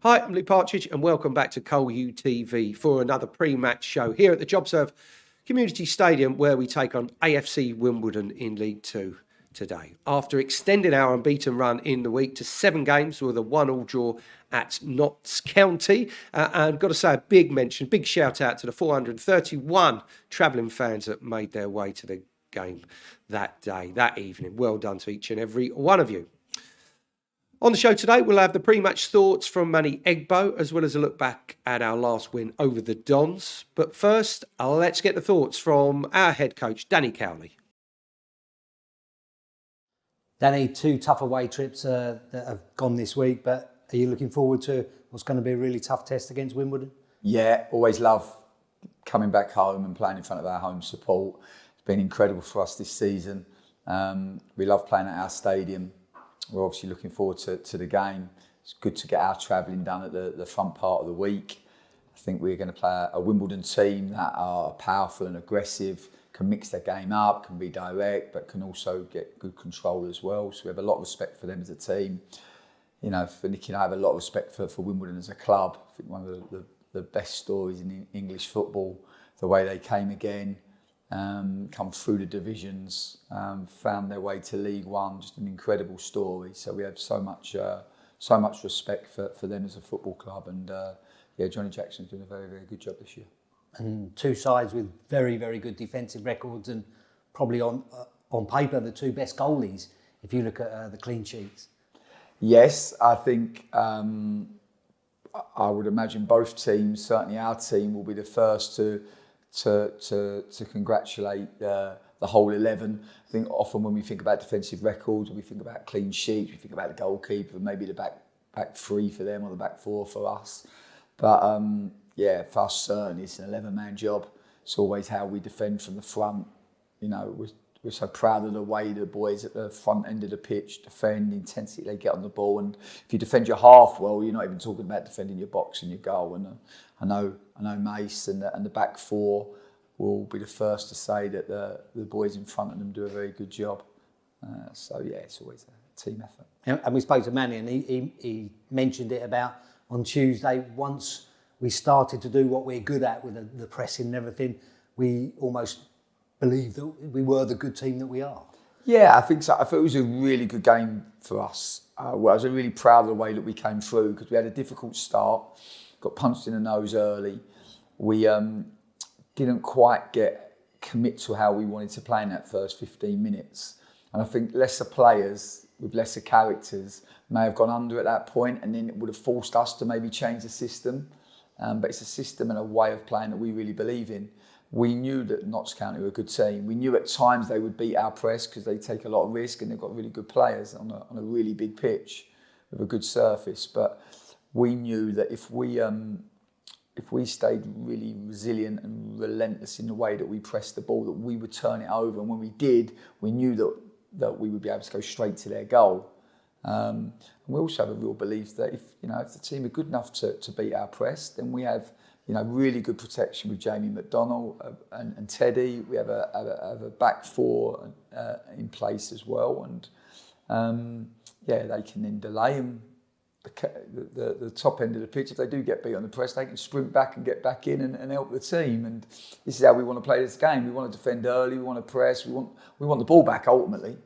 Hi, I'm Lee Partridge and welcome back to Cole UTV for another pre-match show here at the JobServe Community Stadium where we take on AFC Wimbledon in League Two today. After extending our unbeaten run in the week to 7 games with a 1-1 draw at Notts County. And got to say a big shout out to the 431 travelling fans that made their way to the game that day, that evening. Well done to each and every one of you. On the show today, we'll have the pre-match thoughts from Manny Egbo, as well as a look back at our last win over the Dons. But first, let's get the thoughts from our head coach, Danny Cowley. Danny, 2 tough away trips that have gone this week, but are you looking forward to what's going to be a really tough test against Wimbledon? Yeah, always love coming back home and playing in front of our home support. It's been incredible for us this season. We love playing at our stadium. We're obviously looking forward to the game. It's good to get our travelling done at the front part of the week. I think we're going to play a Wimbledon team that are powerful and aggressive, can mix their game up, can be direct, but can also get good control as well. So we have a lot of respect for them as a team. You know, for Nicky and I have a lot of respect for Wimbledon as a club. I think one of the best stories in English football, the way they came again, come through the divisions, found their way to League One, just an incredible story. So we have so much respect for them as a football club. And Johnny Jackson's doing a very, very good job this year. And 2 sides with very, very good defensive records and probably on paper the 2 best goalies if you look at the clean sheets. Yes, I think I would imagine both teams, certainly our team, will be the first to congratulate the whole 11. I think often when we think about defensive records, we think about clean sheets, we think about the goalkeeper, maybe the back 3 for them or the back 4 for us. But for us certainly it's an 11-man job. It's always how we defend from the front. You know, we're so proud of the way the boys at the front end of the pitch defend, the intensity they get on the ball. And if you defend your half well, you're not even talking about defending your box and your goal. And I know Mace and the back 4 will be the first to say that the boys in front of them do a very good job. It's always a team effort. And we spoke to Manny and he mentioned it about on Tuesday, once we started to do what we're good at with the pressing and everything, we almost believed that we were the good team that we are. Yeah, I think so. I thought it was a really good game for us. I was really proud of the way that we came through because we had a difficult start, got punched in the nose early. We didn't quite commit to how we wanted to play in that first 15 minutes. And I think lesser players with lesser characters may have gone under at that point, and then it would have forced us to maybe change the system. But it's a system and a way of playing that we really believe in. We knew that Notts County were a good team. We knew at times they would beat our press because they take a lot of risk and they've got really good players on a really big pitch with a good surface. But we knew that if we stayed really resilient and relentless in the way that we pressed the ball, that we would turn it over. And when we did, we knew that we would be able to go straight to their goal. And we also have a real belief that if the team are good enough to beat our press, then we have really good protection with Jamie McDonnell and Teddy. We have a back 4 in place as well, and they can then delay them. The top end of the pitch, if they do get beat on the press, they can sprint back and get back in and help the team. And this is how we want to play this game. We want to defend early. We want to press. We want the ball back ultimately.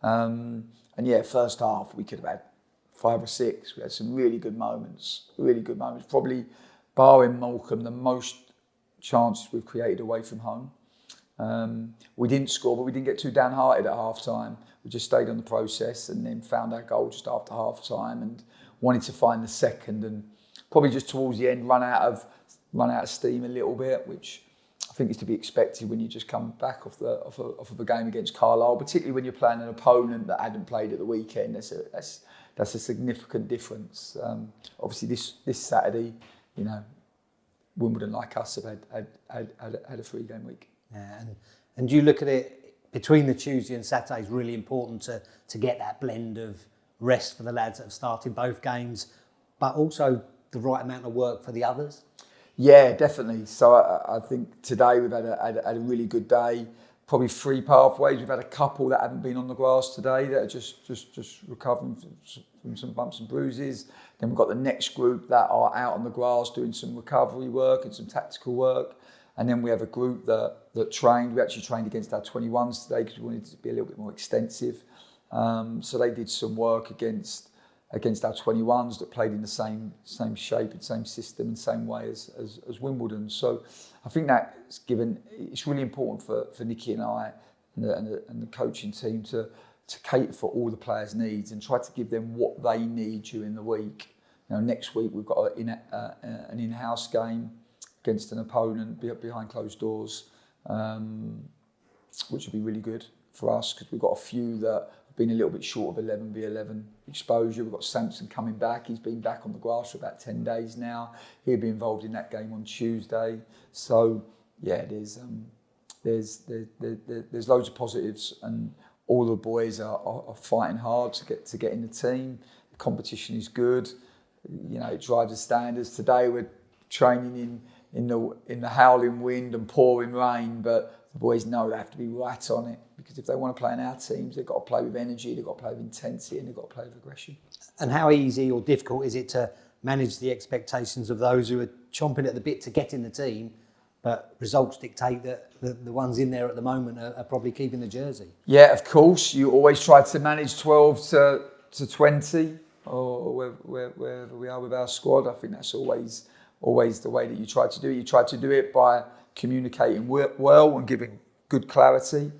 First half we could have had 5 or 6. We had some really good moments. Probably barring Morecambe, the most chances we've created away from home. We didn't score, but we didn't get too downhearted at half time. We just stayed on the process and then found our goal just after half time and wanted to find the second, and probably just towards the end run out of steam a little bit, which I think is to be expected when you just come back off of a game against Carlisle, particularly when you're playing an opponent that hadn't played at the weekend. That's a significant difference. Obviously this Saturday, Wimbledon, like us, have had a 3-game week. Yeah, and you look at it between the Tuesday and Saturday is really important to get that blend of rest for the lads that have started both games, but also the right amount of work for the others. Yeah, definitely. So I think today we've had a really good day. Probably 3 pathways. We've had a couple that haven't been on the grass today that are just recovering from some bumps and bruises. Then we've got the next group that are out on the grass doing some recovery work and some tactical work. And then we have a group that trained. We actually trained against our 21s today because we wanted it to be a little bit more extensive. So they did some work against our 21s that played in the same shape and same system and same way as Wimbledon. So I think that's it's really important for Nikki and I and the coaching team to cater for all the players' needs and try to give them what they need during the week. Next week we've got an in-house game against an opponent behind closed doors, which would be really good for us because we've got a few that have been a little bit short of 11v11 exposure. We've got Samson coming back. He's been back on the grass for about 10 days now. He'll be involved in that game on Tuesday. So yeah, there's loads of positives, and all the boys are fighting hard to get in the team. The competition is good. It drives the standards. Today we're training in the howling wind and pouring rain, but the boys know they have to be right on it, because if they want to play in our teams, they've got to play with energy, they've got to play with intensity, and they've got to play with aggression. And how easy or difficult is it to manage the expectations of those who are chomping at the bit to get in the team, but results dictate that the ones in there at the moment are probably keeping the jersey? Yeah, of course. You always try to manage 12 to 20, or wherever we are with our squad. I think that's always the way that you try to do it. You try to do it by communicating well and giving good clarity,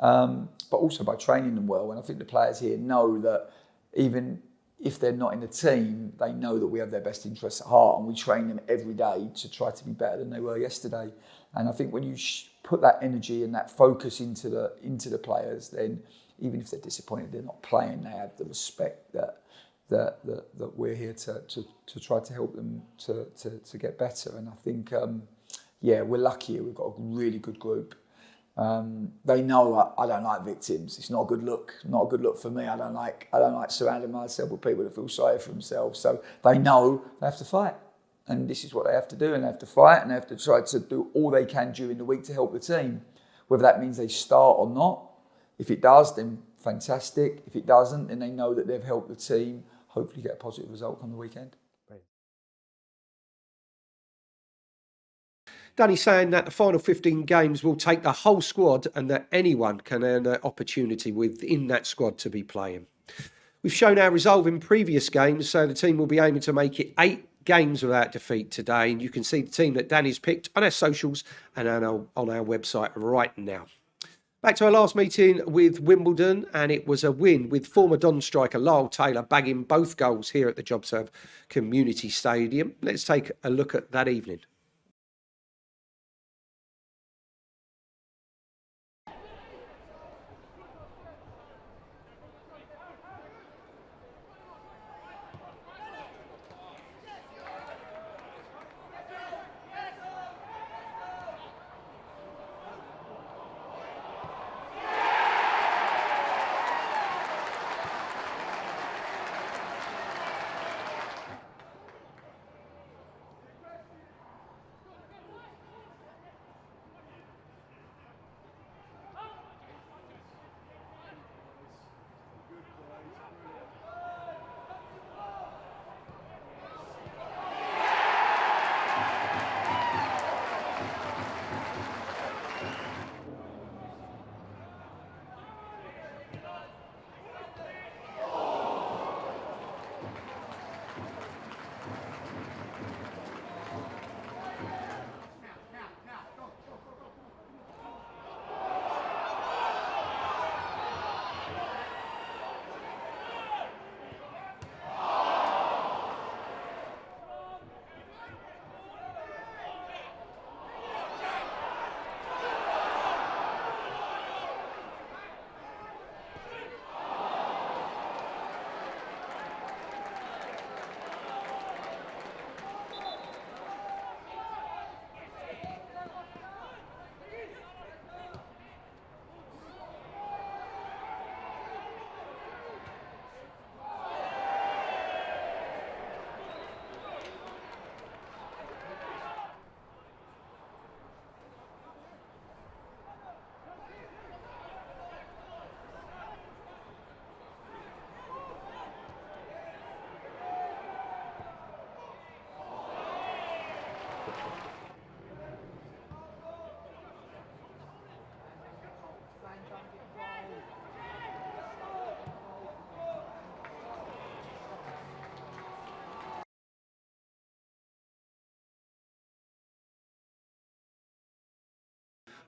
but also by training them well. And I think the players here know that even if they're not in the team, they know that we have their best interests at heart, and we train them every day to try to be better than they were yesterday. And I think when you put that energy and that focus into the players, then even if they're disappointed they're not playing, they have the respect that we're here to try to help them to get better. And I think we're lucky. We've got a really good group. They know I don't like victims. It's not a good look. Not a good look for me. I don't like surrounding myself with people that feel sorry for themselves. So they know they have to fight, and this is what they have to do. And they have to fight, and they have to try to do all they can during the week to help the team. Whether that means they start or not. If it does, then fantastic. If it doesn't, then they know that they've helped the team. Hopefully, get a positive result on the weekend. Danny's saying that the final 15 games will take the whole squad, and that anyone can earn an opportunity within that squad to be playing. We've shown our resolve in previous games, so the team will be aiming to make it 8 games without defeat today. And you can see the team that Danny's picked on our socials and on our website right now. Back to our last meeting with Wimbledon, and it was a win with former Don striker Lyle Taylor bagging both goals here at the JobServe Community Stadium. Let's take a look at that evening.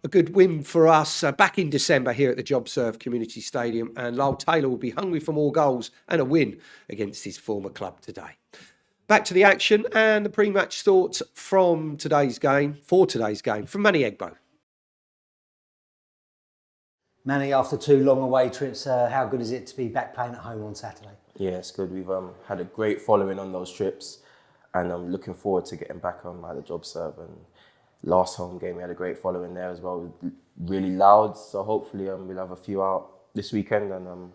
a good win for us back in December here at the JobServe Community Stadium, and Lyle Taylor will be hungry for more goals and a win against his former club today. Back to the action and the pre-match thoughts from today's game, from Manny Egbo. Manny, after 2 long away trips, how good is it to be back playing at home on Saturday? Yeah, it's good. We've had a great following on those trips, and I'm looking forward to getting back on the JobServe. And last home game, we had a great following there as well, really loud. So hopefully we'll have a few out this weekend, and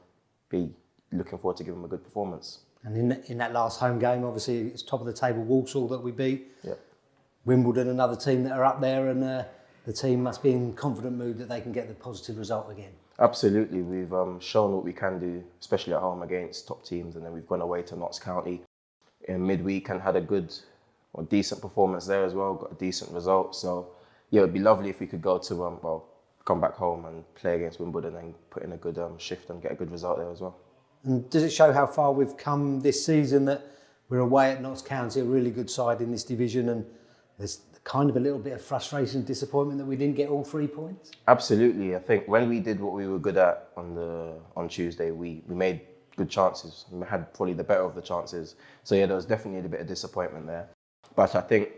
be looking forward to giving them a good performance. And in that last home game, obviously it's top of the table Walsall that we beat. Yeah. Wimbledon, another team that are up there, and the team must be in confident mood that they can get the positive result again. Absolutely. We've shown what we can do, especially at home against top teams, and then we've gone away to Notts County in midweek and had a good or decent performance there as well, got a decent result. So yeah, it'd be lovely if we could go to come back home and play against Wimbledon and put in a good shift and get a good result there as well. And does it show how far we've come this season that we're away at Notts County, a really good side in this division, and there's kind of a little bit of frustration and disappointment that we didn't get all 3 points? Absolutely. I think when we did what we were good at on Tuesday, we made good chances. We had probably the better of the chances. So yeah, there was definitely a bit of disappointment there. But I think,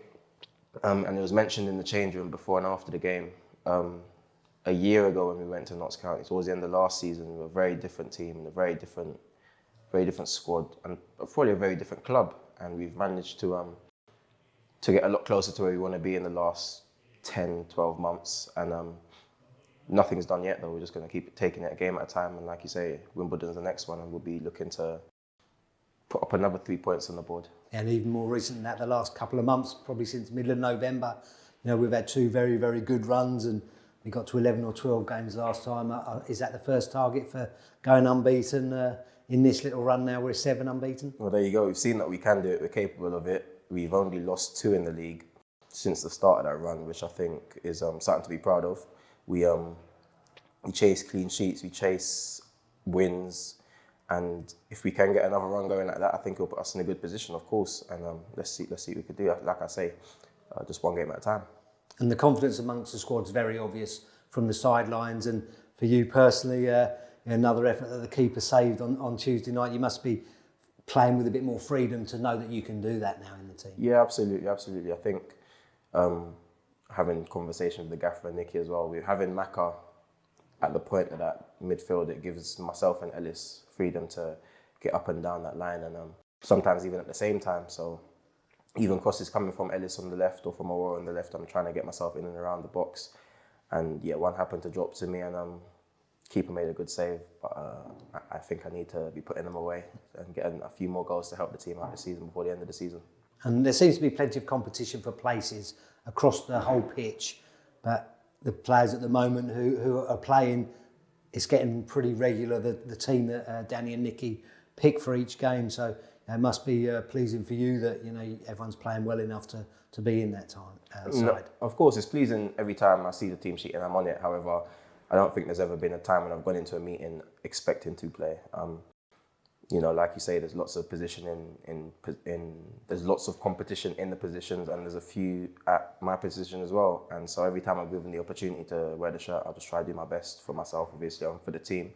and it was mentioned in the change room before and after the game, a year ago when we went to Notts County, towards the end of last season, we were a very different team, a very different squad, and probably a very different club. And we've managed to get a lot closer to where we want to be in the last 10, 12 months. And nothing's done yet, though. We're just going to keep taking it a game at a time. And like you say, Wimbledon's the next one, and we'll be looking to put up another 3 points on the board. And even more recent than that, the last couple of months, probably since middle of November, we've had 2 very, very good runs, and we got to 11 or 12 games last time. Is that the first target for going unbeaten in this little run now? We're 7 unbeaten. Well, there you go. We've seen that we can do it. We're capable of it. We've only lost 2 in the league since the start of that run, which I think is something to be proud of. We chase clean sheets, we chase wins, and if we can get another run going like that, I think it'll put us in a good position, of course. And let's see what we can do. Like I say, just one game at a time. And the confidence amongst the squad's very obvious from the sidelines. And for you personally, another effort that the keeper saved on Tuesday night. You must be playing with a bit more freedom to know that you can do that now in the team. Yeah, absolutely. I think having conversations with the gaffer and Nicky as well, we're having Maka at the point of that midfield. It gives myself and Ellis freedom to get up and down that line, and sometimes even at the same time. So even crosses coming from Ellis on the left or from Aurora on the left, I'm trying to get myself in and around the box. And yeah, one happened to drop to me, and keeper made a good save. But I think I need to be putting them away and getting a few more goals to help the team out this season before the end of the season. And there seems to be plenty of competition for places across the whole pitch, but the players at the moment who are playing, it's getting pretty regular, the team that Danny and Nicky pick for each game. So it must be pleasing for you that everyone's playing well enough to be in that side. No, of course, it's pleasing every time I see the team sheet and I'm on it. However, I don't think there's ever been a time when I've gone into a meeting expecting to play. Like you say, there's lots of there's lots of competition in the positions, and there's a few at my position as well. And so every time I'm given the opportunity to wear the shirt, I'll just try to do my best for myself, obviously, and for the team.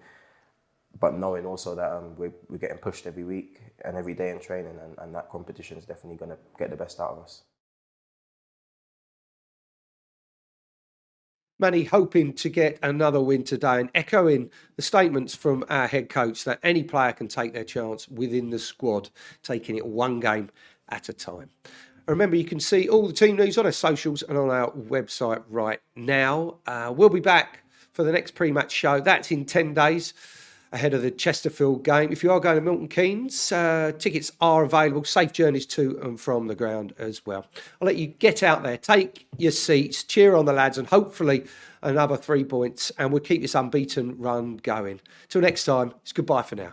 But knowing also that we're getting pushed every week and every day in training, and that competition is definitely going to get the best out of us. Manny hoping to get another win today, and echoing the statements from our head coach that any player can take their chance within the squad, taking it one game at a time. Remember, you can see all the team news on our socials and on our website right now. We'll be back for the next pre-match show. That's in 10 days ahead of the Chesterfield game. If you are going to Milton Keynes, tickets are available. Safe journeys to and from the ground as well. I'll let you get out there, take your seats, cheer on the lads, and hopefully another 3 points. And we'll keep this unbeaten run going. Till next time, it's goodbye for now.